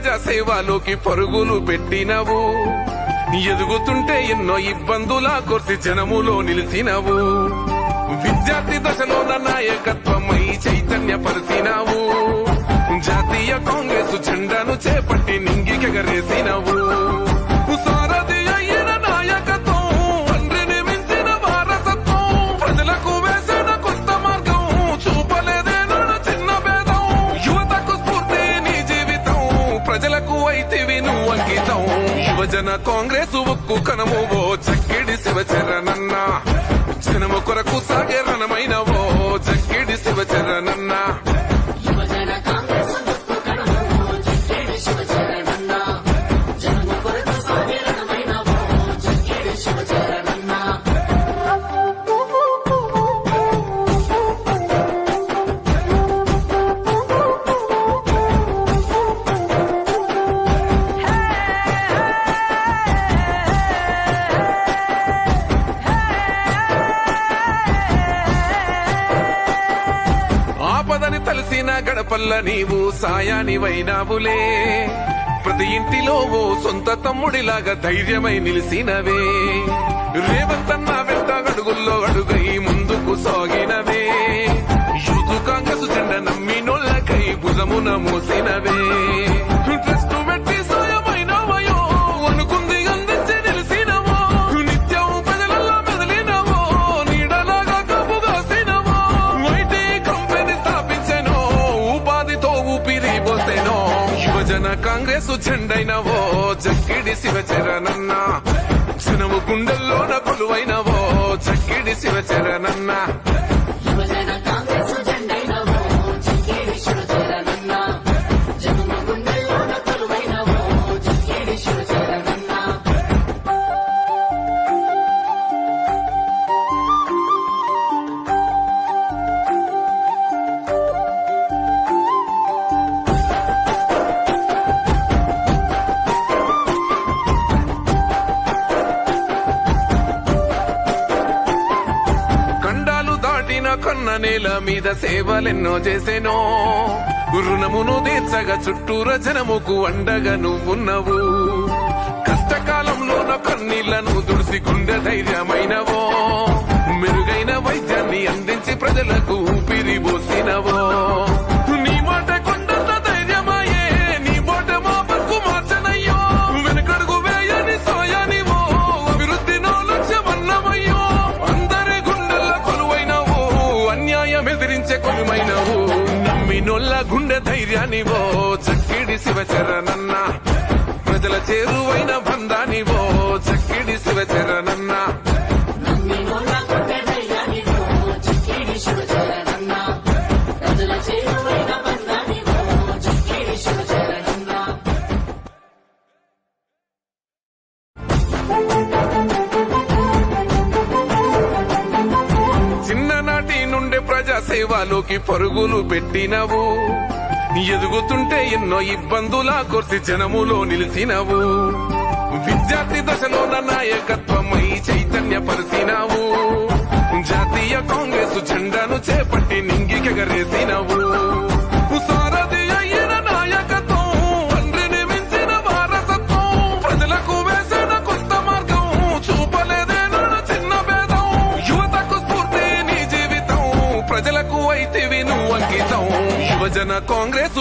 ప్రజాసేవలోకి పరుగులు పెట్టినవు. ఎదుగుతుంటే ఎన్నో ఇబ్బందుల కోర్సి జనములో నిలిచినవు. విద్యార్థి దశలోన నాయకత్వమై చైతన్యపరిచినావు. జాతీయ కాంగ్రెస్ జెండాను చేపట్టి నింగికెగరేసినవు. సారథి అయిన నాయకత్వం, తండ్రిని మించిన వారసత్వం, ప్రజలకు వేసిన కొత్త మార్గం, చూపలేదేనా చిన్న భేదం. యువతకు స్ఫూర్తి నీ జీవితం, ప్రజలకు అయితివి నువ్వు అంకితం. యువజన కాంగ్రెస్ ఉక్కు కనమువో చక్కిడి శివచరణన్న, జనము కొరకు సాగే రణమైనవో చక్కిడి శివచరణన్న. ఆపదని తలసిన గడపల్ల నీవు సాయానివైనావులే. ప్రతి ఇంటిలో ఓ సొంత తమ్ముడిలాగా ధైర్యమై నిలిసినవే. రేవంతన్న వెంట అడుగుల్లో అడుగై ముందుకు సాగినవే. యూత్ కాంగ్రెస్ జెండా నమ్మినోళ్ళకై భుజమున మోసినవే. ట్రస్ట్ పెట్టి సాయమైనవయో, అనుకుంది అందించి నిలిసినవో. నిత్యం ప్రజలలో మెదిలినవో, నీడలాగా కప్పుగాసినవో. ఐటీ కంపెనీ స్థాపించెనో, ఉపాధితో ఊపిరి పోసెనో. యువజన కాంగ్రెస్ జెండైనవో చక్కిడి శివచరణన్న, జనము గుండెల్లోన కొలువైనవో చక్కిడి శివచరణన్న. కన్న నేల మీద సేవలెన్నో చేసెనో. రుణమును తీర్చగా చుట్టూర జనముకు అండగా నువ్వున్నవు. కష్టకాలంలోన కన్నీళ్లను దుడిసి గుండె ధైర్యమైనవో. మెరుగైన వైద్యాన్ని అందించి ప్రజలకు ఊపిరి పోసినవో. నీ మాట కొండంత ధైర్యమాయే, నీ మాట మా బతుకు మార్చనయ్యో. వెనుకడుగు వేయని సోయనివో, అభివృద్ధినో లక్ష్యమన్నమయ్యో. అందరి గుండెల్ల కొలువైనవు, అన్యాయం ఎదిరించే కొలువైనవు. నమ్మినోళ్ళ గుండె ధైర్యానివో చక్కిడి శివచరణన్న, ప్రజల చేరువైన బంధానివో చక్కిడి శివచరణన్న. చిన్ననాటి నుండే ప్రజాసేవలోకి పరుగులు పెట్టినవు. ఎదుగుతుంటే ఎన్నో ఇబ్బందుల కోర్సి జనములో నిలిచినవు. విద్యార్థి దశలోన నాయకత్వమై చైతన్యపరిచినావు. జాతీయ కాంగ్రెస్ జెండాను చేపట్టి నింగికెగరేసినవు. సారథి అయిన నాయకత్వం, తండ్రిని మించిన వారసత్వం, ప్రజలకు వేసిన కొత్త మార్గం, చూపలేదేనా చిన్న భేదం. యువతకు స్ఫూర్తి నీ జీవితం, ప్రజలకు అయితివి నువ్వు అంకితం. యువజన కాంగ్రెస్